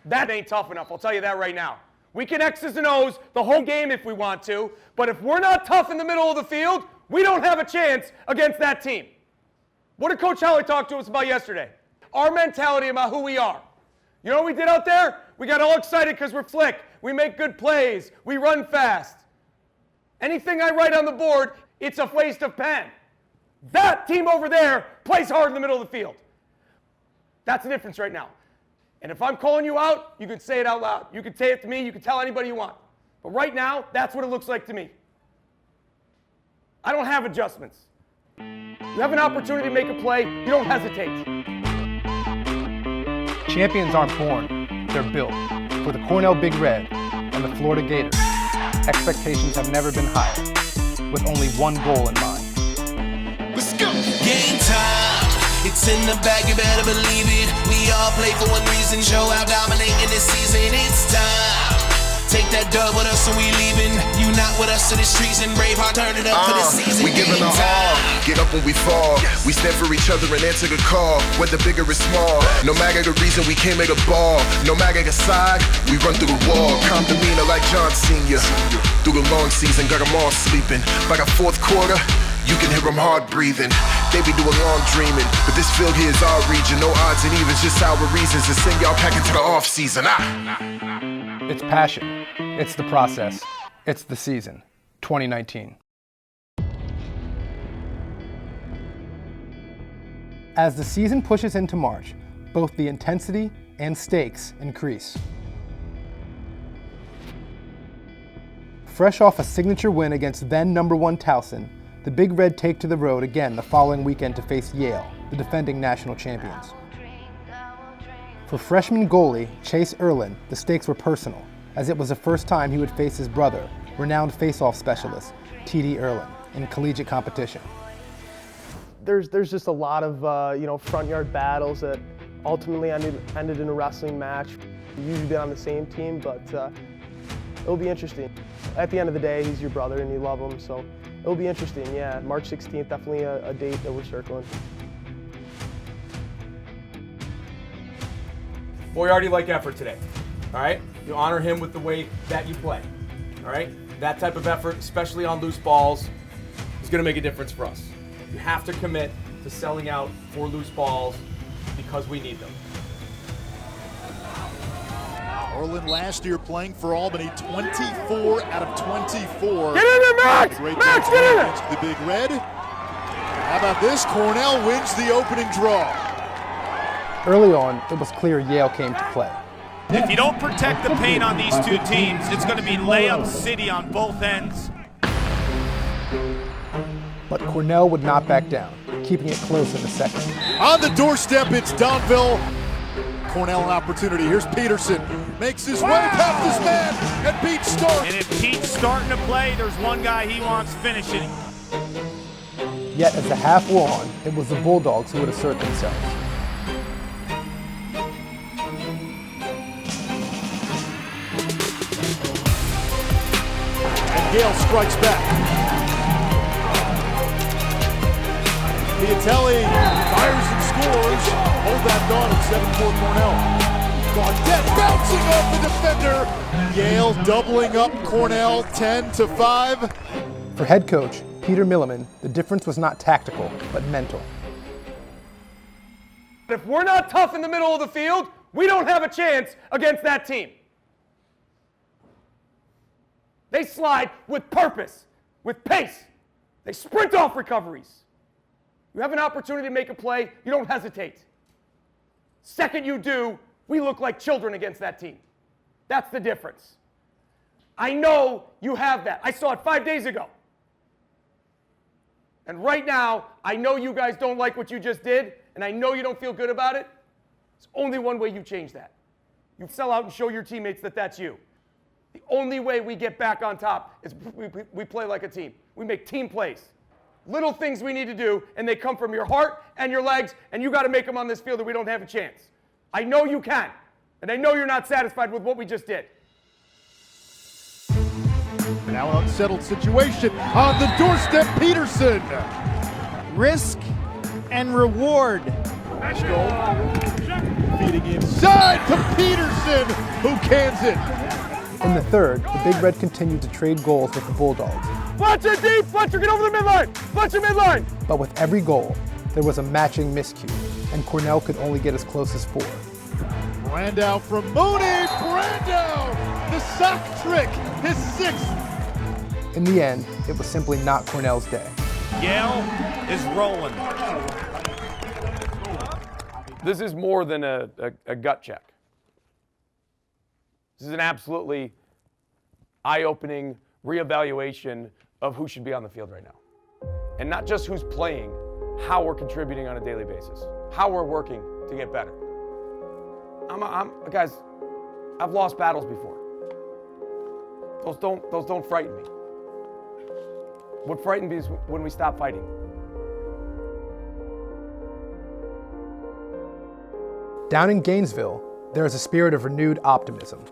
That ain't tough enough, I'll tell you that right now. We can X's and O's the whole game if we want to, but if we're not tough in the middle of the field, we don't have a chance against that team. What did Coach Holley talk to us about yesterday? Our mentality about who we are. You know what we did out there? We got all excited because we're flick. We make good plays. We run fast. Anything I write on the board, it's a waste of pen. That team over there plays hard in the middle of the field. That's the difference right now. And if I'm calling you out, you can say it out loud. You can say it to me. You can tell anybody you want. But right now, that's what it looks like to me. I don't have adjustments. You have an opportunity to make a play, you don't hesitate. Champions aren't born, they're built. For the Cornell Big Red and the Florida Gators, expectations have never been higher, with only one goal in mind. Let's go! Game time! It's in the bag, you better believe it. We all play for one reason, show how dominating this season. It's time. Take that dub with us and we leaving. You not with us to the streets and Braveheart turn it up for this season. We giving our all, get up when we fall. Yes. We stand for each other and answer the call. Whether big or small, no matter the reason we can't make a ball. No matter the side, we run through the wall. Calm demeanor like John Sr. Through the long season, got them all sleeping. By the fourth quarter, you can hear them hard breathing. They be doing long dreaming, but this field here is our region. No odds and evens, just our reasons to send y'all back into the off season. It's passion, it's the process, it's the season, 2019. As the season pushes into March, both the intensity and stakes increase. Fresh off a signature win against then #1 Towson, the Big Red take to the road again the following weekend to face Yale, the defending national champions. For freshman goalie Chayse Ierlan, the stakes were personal, as it was the first time he would face his brother, renowned face-off specialist TD Ierlan, in collegiate competition. There's just a lot of front yard battles that ultimately ended in a wrestling match. We've usually been on the same team, but it'll be interesting. At the end of the day, he's your brother and you love him, so it'll be interesting. Yeah, March 16th, definitely a date that we're circling. Boy, already like effort today, all right? You honor him with the way that you play, all right? That type of effort, especially on loose balls, is gonna make a difference for us. You have to commit to selling out for loose balls because we need them. Ierlan last year playing for Albany, 24 out of 24. Get in there, Max! Max, get in there! The Big Red. How about this? Cornell wins the opening draw. Early on, it was clear Yale came to play. If you don't protect the paint on these two teams, it's going to be layup city on both ends. But Cornell would not back down, keeping it close in the second. On the doorstep, it's Donville. Cornell an opportunity. Here's Peterson. Makes his way past his man, and Pete starts. And if Pete's starting to play, there's one guy he wants finishing. Yet as the half wore on, it was the Bulldogs who would assert themselves. Yale strikes back. Piatelli fires and scores. Hold that thought at 7-4 Cornell. Gaudette bouncing off the defender. Yale doubling up Cornell 10-5. For head coach Peter Milliman, the difference was not tactical, but mental. If we're not tough in the middle of the field, we don't have a chance against that team. They slide with purpose, with pace. They sprint off recoveries. You have an opportunity to make a play, you don't hesitate. Second you do, we look like children against that team. That's the difference. I know you have that. I saw it 5 days ago. And right now, I know you guys don't like what you just did, and I know you don't feel good about it. There's only one way you change that. You sell out and show your teammates that that's you. The only way we get back on top is we play like a team. We make team plays. Little things we need to do, and they come from your heart and your legs, and you got to make them on this field or we don't have a chance. I know you can, and I know you're not satisfied with what we just did. Now an unsettled situation. On the doorstep, Peterson. Risk and reward. Feeding inside. to Peterson, who cans it. In the third, the Big Red continued to trade goals with the Bulldogs. Fletcher deep! Fletcher, get over the midline! Fletcher midline! But with every goal, there was a matching miscue, and Cornell could only get as close as 4. Brandow from Mooney. Brandow, the sack trick, his 6th. In the end, it was simply not Cornell's day. Yale is rolling. This is more than a gut check. This is an absolutely eye-opening reevaluation of who should be on the field right now. And not just who's playing, how we're contributing on a daily basis, how we're working to get better. Guys, I've lost battles before. Those don't frighten me. What frightens me is when we stop fighting. Down in Gainesville, there is a spirit of renewed optimism.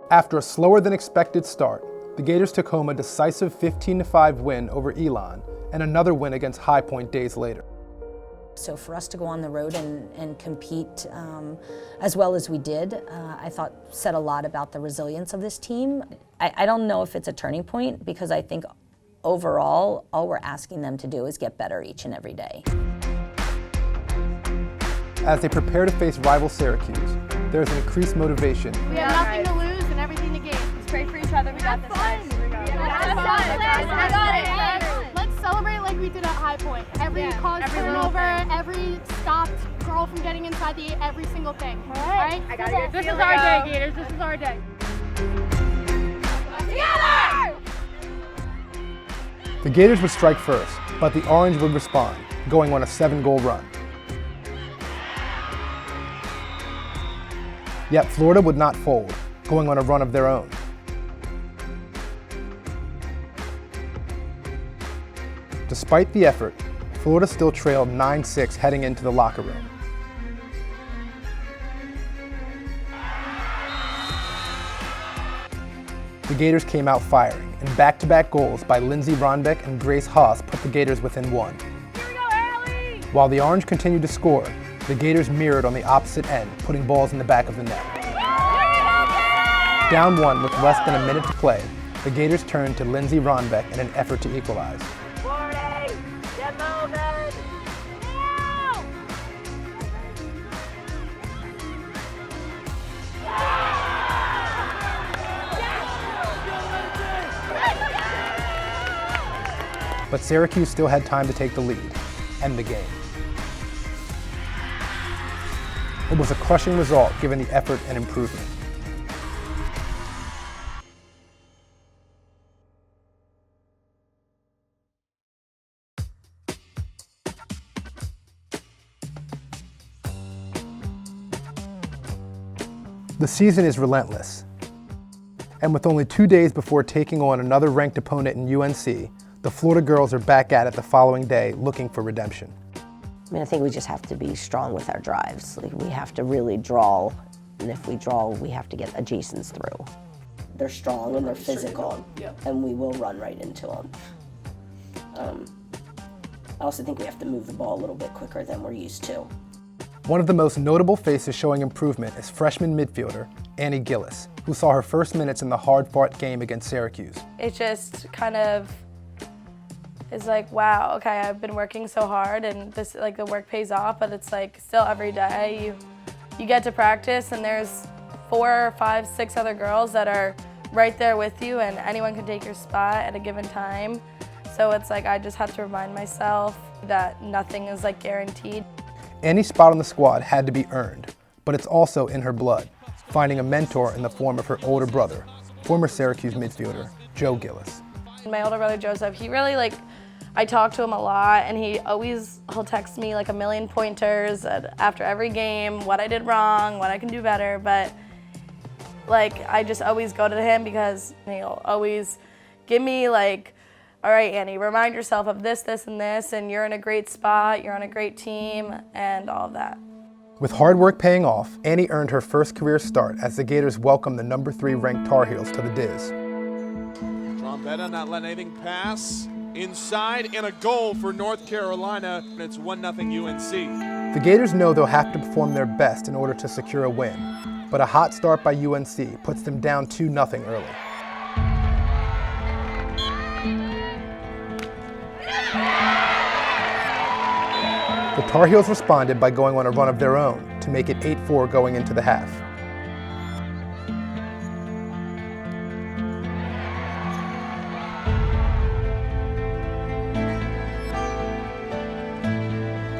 After a slower than expected start, the Gators took home a decisive 15-5 win over Ierlan and another win against High Point days later. So for us to go on the road and compete as well as we did, I thought said a lot about the resilience of this team. I don't know if it's a turning point, because I think overall, all we're asking them to do is get better each and every day. As they prepare to face rival Syracuse, there is an increased motivation. We have nothing to lose and everything to gain. Let's pray for each other. We got this, guys. I got it. Let's celebrate like we did at High Point. Every caused turnover, every stopped girl from getting inside the 8, every single thing. All right? I gotta get this is our day, Gators. This is our day. Together! The Gators would strike first, but the Orange would respond, going on a 7-goal run. Yet Florida would not fold, going on a run of their own. Despite the effort, Florida still trailed 9-6 heading into the locker room. The Gators came out firing, and back-to-back goals by Lindsay Ronbeck and Grace Haas put the Gators within 1. Here we go, Allie! While the Orange continued to score, the Gators mirrored on the opposite end, putting balls in the back of the net. Down 1 with less than a minute to play, the Gators turned to Lindsay Ronbeck in an effort to equalize. 40! Get moving! But Syracuse still had time to take the lead, end the game. It was a crushing result given the effort and improvement. The season is relentless. And with only 2 days before taking on another ranked opponent in UNC, the Florida girls are back at it the following day looking for redemption. I mean, I think we just have to be strong with our drives. Like, we have to really draw, and if we draw, we have to get adjacents through. They're strong and they're physical, and we will run right into them. I also think we have to move the ball a little bit quicker than we're used to. One of the most notable faces showing improvement is freshman midfielder Annie Gillis, who saw her first minutes in the hard-fought game against Syracuse. It just kind of is like, wow, okay, I've been working so hard and this, like, the work pays off, but it's like still every day you get to practice and there's 4, 5, 6 other girls that are right there with you, and anyone can take your spot at a given time. So it's like I just have to remind myself that nothing is like guaranteed. Annie's spot on the squad had to be earned, but it's also in her blood, finding a mentor in the form of her older brother, former Syracuse midfielder Joe Gillis. My older brother Joseph, he really, like, I talk to him a lot, and he'll text me like a million pointers after every game, what I did wrong, what I can do better, but like I just always go to him because he'll always give me like, all right, Annie, remind yourself of this, this, and this, and you're in a great spot, you're on a great team, and all of that. With hard work paying off, Annie earned her first career start as the Gators welcomed the #3 ranked Tar Heels to the Diz. Trombetta not letting anything pass. inside and a goal for North Carolina, and it's 1-0 UNC. The Gators know they'll have to perform their best in order to secure a win, but a hot start by UNC puts them down 2-0 early. The Tar Heels responded by going on a run of their own to make it 8-4 going into the half.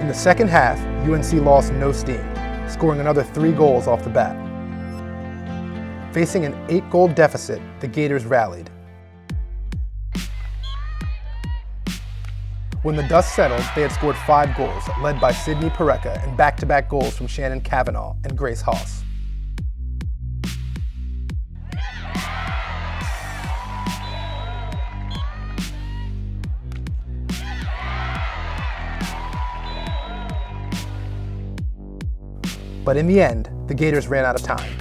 In the second half, UNC lost no steam, scoring another 3 goals off the bat. Facing an 8-goal deficit, the Gators rallied. When the dust settled, they had scored 5 goals, led by Sydney Pirreca and back-to-back goals from Shannon Cavanaugh and Grace Haas. But in the end, the Gators ran out of time.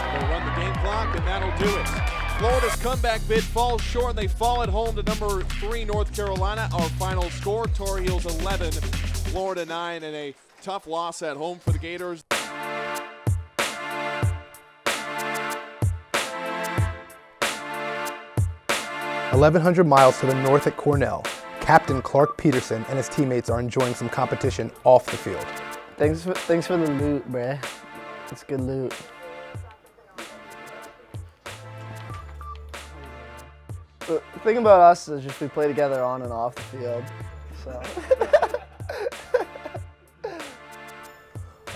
They'll run the game clock, and that'll do it. Florida's comeback bid falls short, and they fall at home to number 3 North Carolina. Our final score, Tar Heels 11, Florida 9, and a tough loss at home for the Gators. "1,100 miles to the north at Cornell, Captain Clark Peterson and his teammates are enjoying some competition off the field. Thanks for the loot, bruh. It's good loot. The thing about us is just we play together on and off the field. So.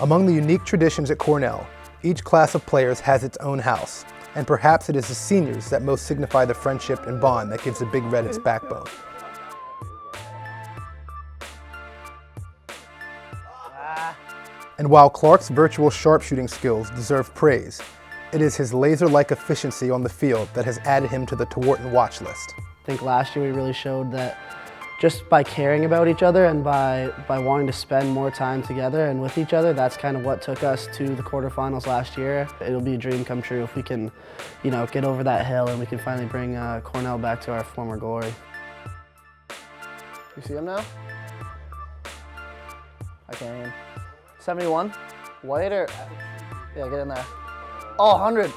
Among the unique traditions at Cornell, each class of players has its own house, and perhaps it is the seniors that most signify the friendship and bond that gives the Big Red its backbone. And while Clark's virtual sharpshooting skills deserve praise, it is his laser-like efficiency on the field that has added him to the Tewarton watch list. I think last year we really showed that just by caring about each other and by wanting to spend more time together and with each other, that's kind of what took us to the quarterfinals last year. It'll be a dream come true if we can, get over that hill and we can finally bring Cornell back to our former glory. You see him now? I can't aim. 71? White or? Yeah, get in there. Oh, 100.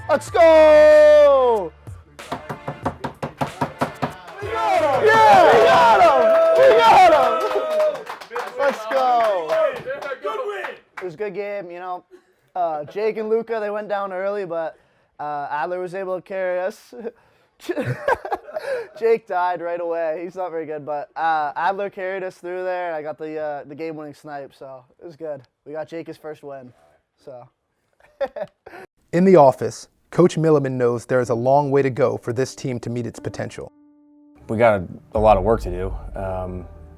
Let's go! Yeah, we got him! Let's go! It was a good game, Jake and Luca, they went down early, but Adler was able to carry us. Jake died right away. He's not very good, but Adler carried us through there, and I got the game-winning snipe, so it was good. We got Jake his first win, so. In the office, Coach Milliman knows there is a long way to go for this team to meet its potential. We got a lot of work to do.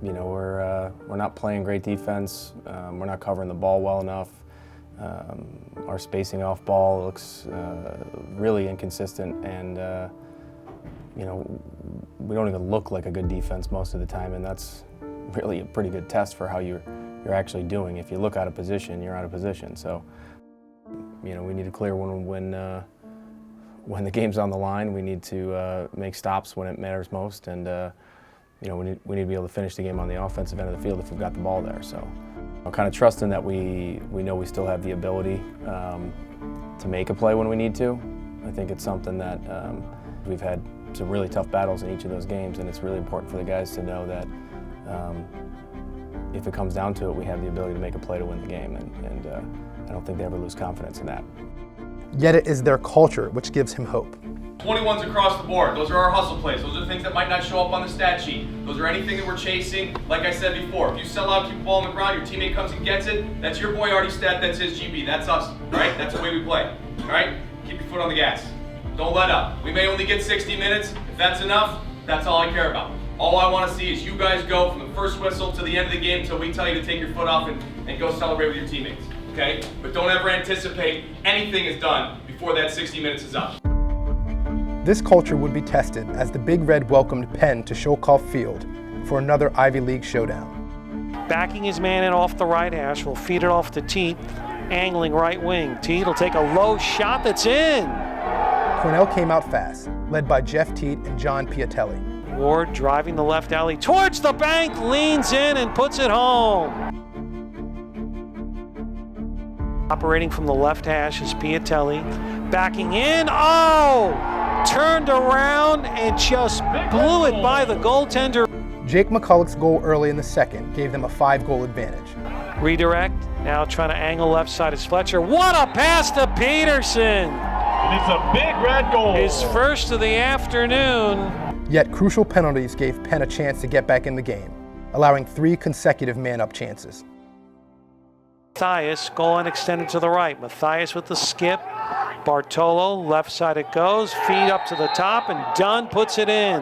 We're not playing great defense. We're not covering the ball well enough. Our spacing off ball looks really inconsistent, and we don't even look like a good defense most of the time, and that's really a pretty good test for how you're actually doing. If you look out of position, you're out of position. So, we need to clear when the game's on the line. We need to make stops when it matters most, and we need to be able to finish the game on the offensive end of the field if we've got the ball there. So, I'm kind of trusting that we know we still have the ability to make a play when we need to. I think it's something that we've had some really tough battles in each of those games, and it's really important for the guys to know that if it comes down to it, we have the ability to make a play to win the game, and I don't think they ever lose confidence in that. Yet it is their culture which gives him hope. 21s across the board. Those are our hustle plays. Those are things that might not show up on the stat sheet. Those are anything that we're chasing. Like I said before, if you sell out, keep the ball on the ground, your teammate comes and gets it, that's your boy Artie Stat, that's his GB. That's us, all right? That's the way we play, all right? Keep your foot on the gas. Don't let up. We may only get 60 minutes. If that's enough, that's all I care about. All I want to see is you guys go from the first whistle to the end of the game until we tell you to take your foot off and go celebrate with your teammates, okay? But don't ever anticipate anything is done before that 60 minutes is up. This culture would be tested as the Big Red welcomed Penn to Sholkoff Field for another Ivy League showdown. Backing his man in off the right hash, will feed it off to Teat. angling right wing. Teed will take a low shot that's in. Cornell came out fast, led by Jeff Teed and John Piatelli. Ward driving the left alley towards the bank, leans in and puts it home. Operating from the left hash is Piatelli. Backing in, turned around and just blew it by the goaltender. Jake McCulloch's goal early in the second gave them a 5-goal advantage. Redirect, now trying to angle left side is Fletcher. What a pass to Peterson! And it's a big red goal. His first of the afternoon. Yet crucial penalties gave Penn a chance to get back in the game, allowing 3 consecutive man-up chances. Matthias, goal line extended to the right. Matthias with the skip. Bartolo, left side it goes. Feed up to the top, and Dunn puts it in.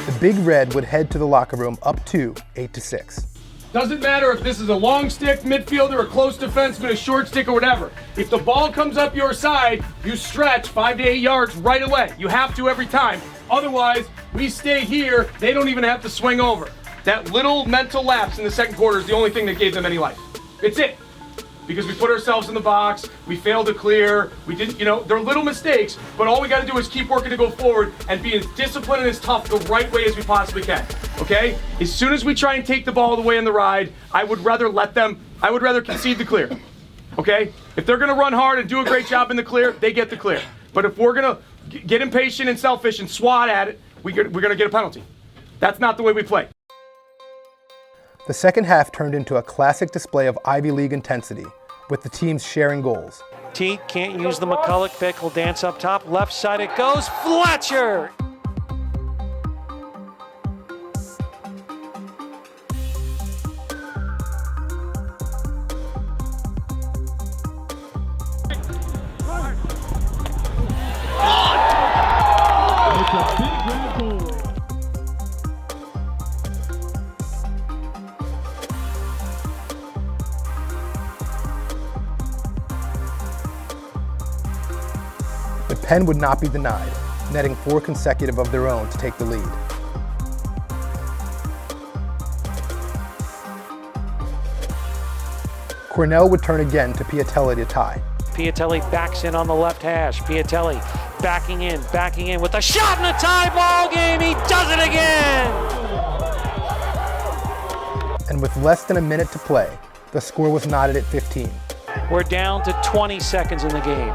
The Big Red would head to the locker room up 2, 8-6. Doesn't matter if this is a long stick, midfielder, a close defenseman, a short stick, or whatever. If the ball comes up your side, you stretch 5 to 8 yards right away. You have to every time. Otherwise, we stay here, they don't even have to swing over. That little mental lapse in the second quarter is the only thing that gave them any life. It's it. Because we put ourselves in the box, we failed to clear, we didn't, they're little mistakes, but all we gotta do is keep working to go forward and be as disciplined and as tough the right way as we possibly can, okay? As soon as we try and take the ball the way in the ride, I would rather concede the clear, okay? If they're gonna run hard and do a great job in the clear, they get the clear. But if we're gonna get impatient and selfish and swat at it, we're gonna get a penalty. That's not the way we play. The second half turned into a classic display of Ivy League intensity, with the teams sharing goals. Teague can't use the McCulloch pick, will dance up top. Left side it goes, Fletcher! It's a big red goal. But Penn would not be denied, netting 4 consecutive of their own to take the lead. Cornell would turn again to Piatelli to tie. Piatelli backs in on the left hash. Piatelli backing in with a shot in a tie ball game. He does it again! And with less than a minute to play, the score was knotted at 15. We're down to 20 seconds in the game.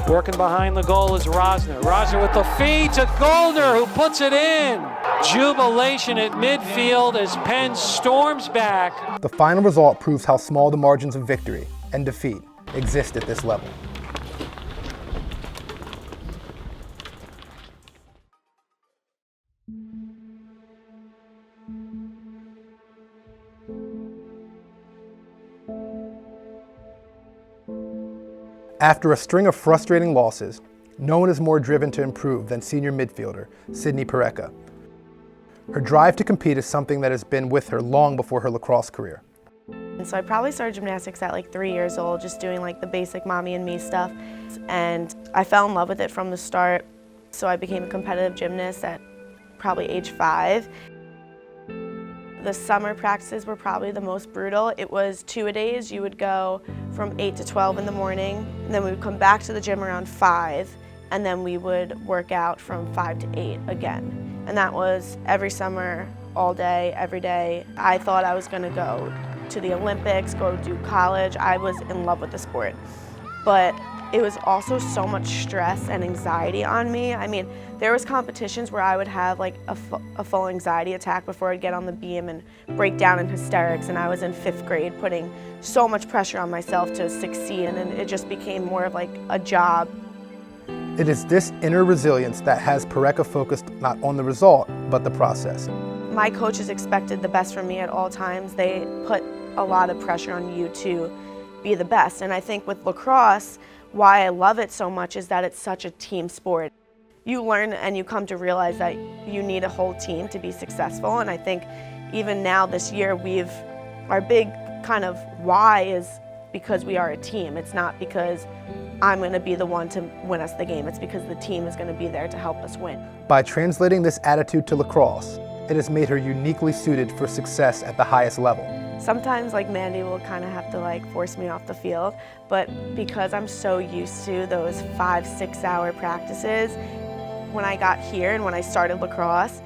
Working behind the goal is Rosner. Rosner with the feed to Goldner, who puts it in. Jubilation at midfield as Penn storms back. The final result proves how small the margins of victory and defeat exist at this level. After a string of frustrating losses, no one is more driven to improve than senior midfielder Sydney Pirreca. Her drive to compete is something that has been with her long before her lacrosse career. And so I probably started gymnastics at like 3 years old, just doing like the basic mommy and me stuff. And I fell in love with it from the start. So I became a competitive gymnast at probably age 5. The summer practices were probably the most brutal. It was 2-a-days. You would go from 8 to 12 in the morning, and then we would come back to the gym around 5, and then we would work out from 5 to 8 again. And that was every summer, all day, every day. I thought I was gonna go to the Olympics, go do college. I was in love with the sport. But it was also so much stress and anxiety on me. I mean, there was competitions where I would have like a full anxiety attack before I'd get on the beam and break down in hysterics, and I was in 5th grade putting so much pressure on myself to succeed, and then it just became more of like a job. It is this inner resilience that has Pirreca focused not on the result, but the process. My coaches expected the best from me at all times. They put a lot of pressure on you to be the best, and I think with lacrosse, why I love it so much is that it's such a team sport. You learn and you come to realize that you need a whole team to be successful, and I think even now this year our big kind of why is because we are a team. It's not because I'm going to be the one to win us the game. It's because the team is going to be there to help us win. By translating this attitude to lacrosse, it has made her uniquely suited for success at the highest level. Sometimes like Mandy will kind of have to like force me off the field, but because I'm so used to those 5-6 hour practices, when I got here and when I started lacrosse,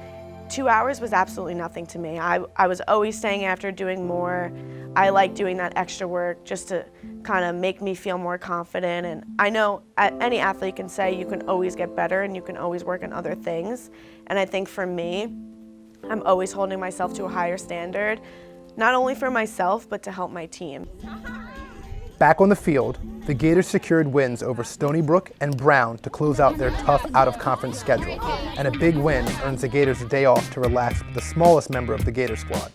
2 hours was absolutely nothing to me. I was always staying after, doing more. I like doing that extra work just to kind of make me feel more confident. And I know any athlete can say you can always get better and you can always work on other things. And I think for me, I'm always holding myself to a higher standard, not only for myself, but to help my team. Back on the field, the Gators secured wins over Stony Brook and Brown to close out their tough out-of-conference schedule, and a big win earns the Gators a day off to relax with the smallest member of the Gator squad.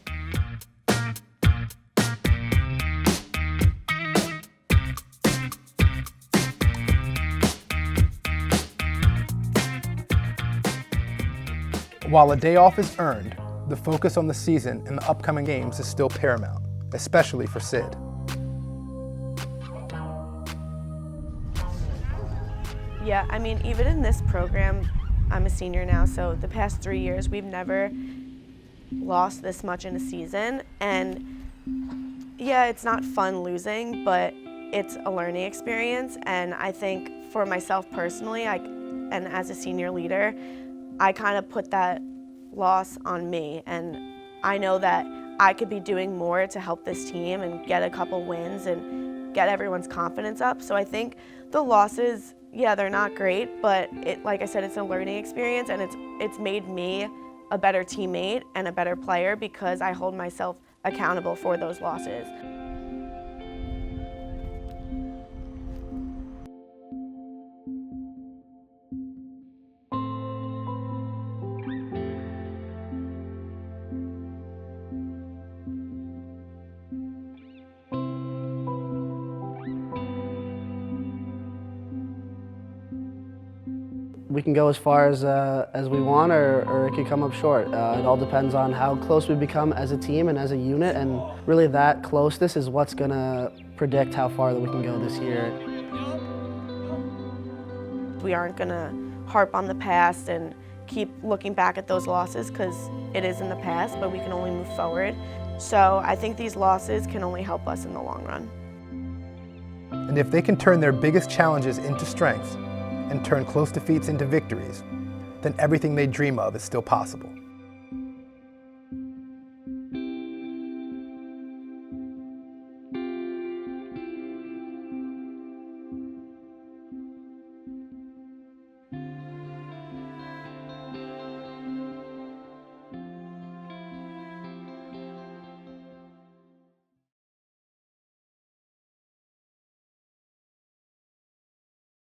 While a day off is earned, the focus on the season and the upcoming games is still paramount, especially for Sid. Yeah, I mean, even in this program, I'm a senior now, so the past 3 years, we've never lost this much in a season. And yeah, it's not fun losing, but it's a learning experience. And I think for myself personally, and as a senior leader, I kind of put that loss on me. And I know that I could be doing more to help this team and get a couple wins and get everyone's confidence up. So I think the losses, yeah, they're not great, but like I said, it's a learning experience, and it's made me a better teammate and a better player because I hold myself accountable for those losses. We can go as far as we want, or it could come up short. It all depends on how close we become as a team and as a unit, and really that closeness is what's going to predict how far that we can go this year. We aren't going to harp on the past and keep looking back at those losses because it is in the past, but we can only move forward. So I think these losses can only help us in the long run. And if they can turn their biggest challenges into strengths and turn close defeats into victories, then everything they dream of is still possible.